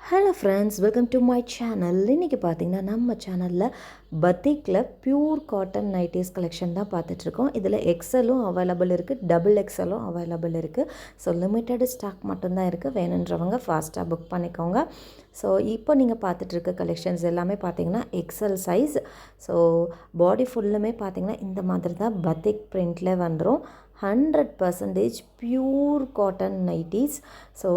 Hello friends, welcome to my channel. இன்றைக்கி பார்த்திங்கன்னா நம்ம சேனலில் பத்திக்கில் பியூர் காட்டன் நைட்டிஸ் கலெக்ஷன் தான் பார்த்துட்ருக்கோம். இதில் எக்ஸலும் அவைலபிள் இருக்குது, டபுள் எக்ஸலும் அவைலபிள் இருக்குது. ஸோ லிமிட்டடு ஸ்டாக் மட்டும்தான் இருக்குது. வேணுன்றவங்க ஃபாஸ்ட்டாக புக் பண்ணிக்கோங்க. ஸோ இப்போ நீங்கள் பார்த்துட்ருக்க கலெக்ஷன்ஸ் எல்லாமே பார்த்திங்கன்னா எக்ஸல் சைஸ். ஸோ பாடி ஃபுல்லுமே பார்த்திங்கன்னா இந்த மாதிரி தான் பத்திக் பிரிண்டில் வந்துடும். 100% pure cotton nighties. So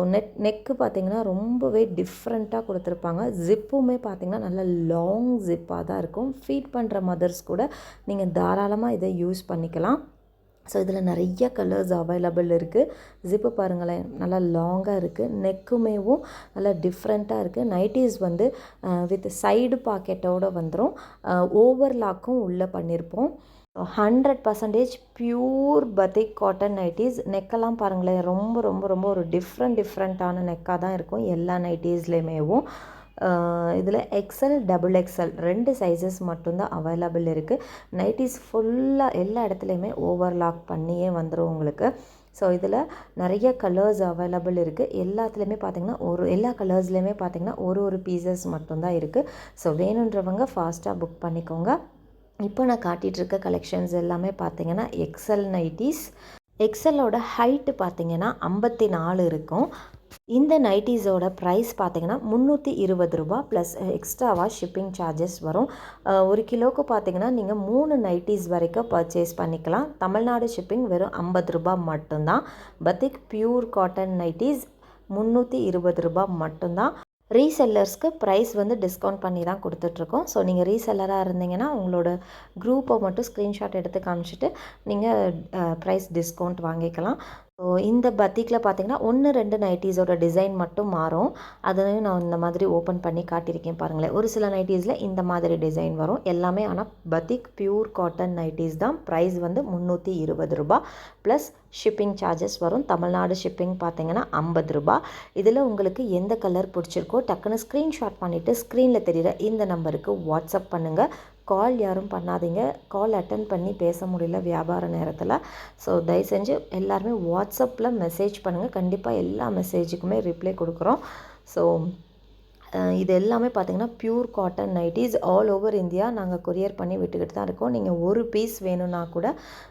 neck பார்த்திங்கன்னா ரொம்பவே டிஃப்ரெண்ட்டாக கொடுத்துருப்பாங்க. ஜிப்புமே பார்த்திங்கன்னா நல்ல லாங் ஜிப்பாக தான் இருக்கும். ஃபீட் பண்ணுற மதர்ஸ் கூட நீங்கள் தாராளமாக இதை யூஸ் பண்ணிக்கலாம். ஸோ இதில் நிறைய கலர்ஸ் அவைலபிள் இருக்குது. ஜிப்பு பாருங்களேன், நல்லா லாங்காக இருக்குது. நெக்குமேவும் நல்லா டிஃப்ரெண்ட்டாக இருக்குது. நைட்டிஸ் வந்து வித் சைடு பாக்கெட்டோடு வந்துடும். ஓவர்லாக்கும் உள்ளே பண்ணியிருப்போம். 100% பியூர் பத்திக் காட்டன் நைட்டிஸ். நெக்கெல்லாம் பாருங்களேன், ரொம்ப ரொம்ப ரொம்ப ஒரு டிஃப்ரெண்ட்டான நெக்காக தான் இருக்கும் எல்லா நைட்டிஸ்லேயுமேவும். இதில் எக்ஸல், டபுள் எக்ஸல் 2 சைஸஸ் மட்டும்தான் அவைலபிள் இருக்குது. நைட்டிஸ் ஃபுல்லாக எல்லா இடத்துலையுமே ஓவர்லாக் பண்ணியே வந்துடும் உங்களுக்கு. ஸோ இதில் நிறைய கலர்ஸ் அவைலபிள் இருக்குது. எல்லாத்துலேயுமே பார்த்திங்கன்னா எல்லா கலர்ஸ்லேயுமே பார்த்திங்கன்னா ஒரு பீசஸ் மட்டும்தான் இருக்குது. ஸோ வேணுன்றவங்க ஃபாஸ்ட்டாக புக் பண்ணிக்கோங்க. இப்போ நான் காட்டிகிட்ருக்க கலெக்ஷன்ஸ் எல்லாமே பார்த்திங்கன்னா எக்ஸல் நைட்டிஸ். எக்ஸலோட ஹைட்டு பார்த்திங்கன்னா 54 இருக்கும். இந்த நைட்டிஸோட ப்ரைஸ் பார்த்திங்கன்னா 320 ரூபா ப்ளஸ் எக்ஸ்ட்ராவாக ஷிப்பிங் சார்ஜஸ் வரும். 1 கிலோவுக்கு பார்த்திங்கன்னா நீங்கள் 3 நைட்டிஸ் வரைக்கும் பர்ச்சேஸ் பண்ணிக்கலாம். தமிழ்நாடு ஷிப்பிங் வெறும் 50 ரூபா மட்டும்தான். பத்திக் பியூர் காட்டன் நைட்டிஸ் 320 ரூபா மட்டும்தான். ரீசெல்லர்ஸ்க்கு ப்ரைஸ் வந்து டிஸ்கவுண்ட் பண்ணி தான் கொடுத்துட்ருக்கோம். ஸோ நீங்கள் ரீசெல்லராக இருந்தீங்கன்னா உங்களோட குரூப்பை மட்டும் ஸ்க்ரீன்ஷாட் எடுத்து காமிச்சிட்டு நீங்கள் ப்ரைஸ் டிஸ்கவுண்ட் வாங்கிக்கலாம். ஸோ இந்த பத்திக்கில் பார்த்திங்கன்னா 1-2 நைட்டிஸோட டிசைன் மட்டும் மாறும். அதையும் நான் இந்த மாதிரி ஓப்பன் பண்ணி காட்டியிருக்கேன் பாருங்களேன். ஒரு சில நைட்டிஸில் இந்த மாதிரி டிசைன் வரும். எல்லாமே ஆனால் பத்திக் பியூர் காட்டன் நைட்டிஸ் தான். ப்ரைஸ் வந்து 320 ரூபா ப்ளஸ் ஷிப்பிங் சார்ஜஸ் வரும். தமிழ்நாடு ஷிப்பிங் பார்த்திங்கன்னா 50 ரூபா. இதில் உங்களுக்கு எந்த கலர் பிடிச்சிருக்கோ டக்குன்னு ஸ்க்ரீன்ஷாட் பண்ணிவிட்டு ஸ்க்ரீனில் தெரிகிற இந்த நம்பருக்கு வாட்ஸ்அப் பண்ணுங்கள். கால் யாரும் பண்ணாதீங்க. கால் அட்டன் பண்ணி பேச முடியல வியாபார நேரத்தில். ஸோ தயவு செஞ்சு எல்லாருமே வாட்ஸ்அப்பில் மெசேஜ் பண்ணுங்கள். கண்டிப்பாக எல்லா மெசேஜுக்குமே ரிப்ளை கொடுக்குறோம். ஸோ இது எல்லாமே பார்த்திங்கன்னா pure cotton nighties. All over India நாங்கள் கொரியர் பண்ணி விட்டுக்கிட்டு தான் இருக்கோம். நீங்கள் ஒரு பீஸ் வேணும்னா கூட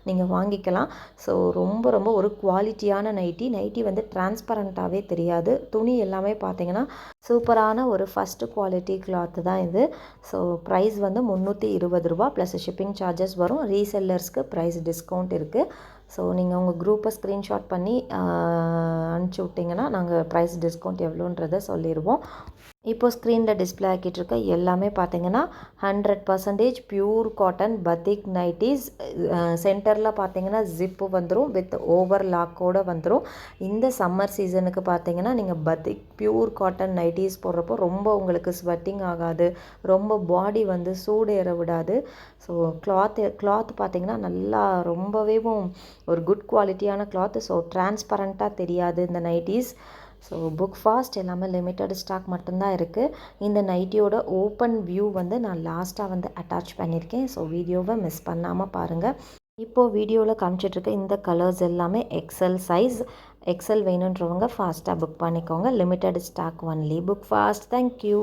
நீங்கள் வாங்கிக்கலாம். ஸோ ரொம்ப ரொம்ப ஒரு குவாலிட்டியான நைட்டி வந்து டிரான்ஸ்பரண்ட்டாகவே தெரியாது. துணி எல்லாமே பார்த்திங்கன்னா சூப்பரான ஒரு ஃபஸ்ட்டு குவாலிட்டி கிளாத்து தான் இது. ஸோ ப்ரைஸ் வந்து 320 ரூபா ப்ளஸ் ஷிப்பிங் சார்ஜஸ் வரும். ரீசெல்லர்ஸ்க்கு ப்ரைஸ் டிஸ்கவுண்ட் இருக்குது. ஸோ நீங்கள் உங்கள் குரூப்பை ஸ்க்ரீன்ஷாட் பண்ணி அனுப்பிச்சி விட்டிங்கன்னா நாங்கள் ப்ரைஸ் டிஸ்கவுண்ட் எவ்வளோன்றதை சொல்லிடுவோம். இப்போது ஸ்க்ரீனில் டிஸ்பிளே ஆக்கிட்டுருக்க எல்லாமே பார்த்திங்கன்னா 100% பியூர் காட்டன் பத்திக் நைட்டிஸ். சென்டரில் பார்த்திங்கன்னா ஜிப்பு வந்துடும் வித் ஓவர் லாக்கோடு வந்துடும். இந்த சம்மர் சீசனுக்கு பார்த்திங்கன்னா நீங்கள் பத்திக் பியூர் காட்டன் நைட்டிஸ் போடுறப்போ ரொம்ப உங்களுக்கு ஸ்வெட்டிங் ஆகாது, ரொம்ப பாடி வந்து சூடு ஏற விடாது. ஸோ கிளாத் பார்த்திங்கன்னா நல்லா ரொம்பவே ஒரு குட் குவாலிட்டியான கிளாத். ஸோ டிரான்ஸ்பரண்ட்டாக தெரியாது இந்த நைட்டிஸ். So book fast. எல்லாமே லிமிட்டட் ஸ்டாக் மட்டும்தான் இருக்குது. இந்த நைட்டியோட ஓப்பன் வியூ வந்து நான் லாஸ்ட்டாக வந்து அட்டாச் பண்ணியிருக்கேன். ஸோ வீடியோவை மிஸ் பண்ணாமல் பாருங்கள். இப்போது வீடியோவில் காமிச்சிட்ருக்க இந்த கலர்ஸ் எல்லாமே எக்ஸல் சைஸ். எக்ஸல் வேணுன்றவங்க ஃபாஸ்ட்டாக புக் பண்ணிக்கோங்க. Limited stock only. Book fast. Thank you.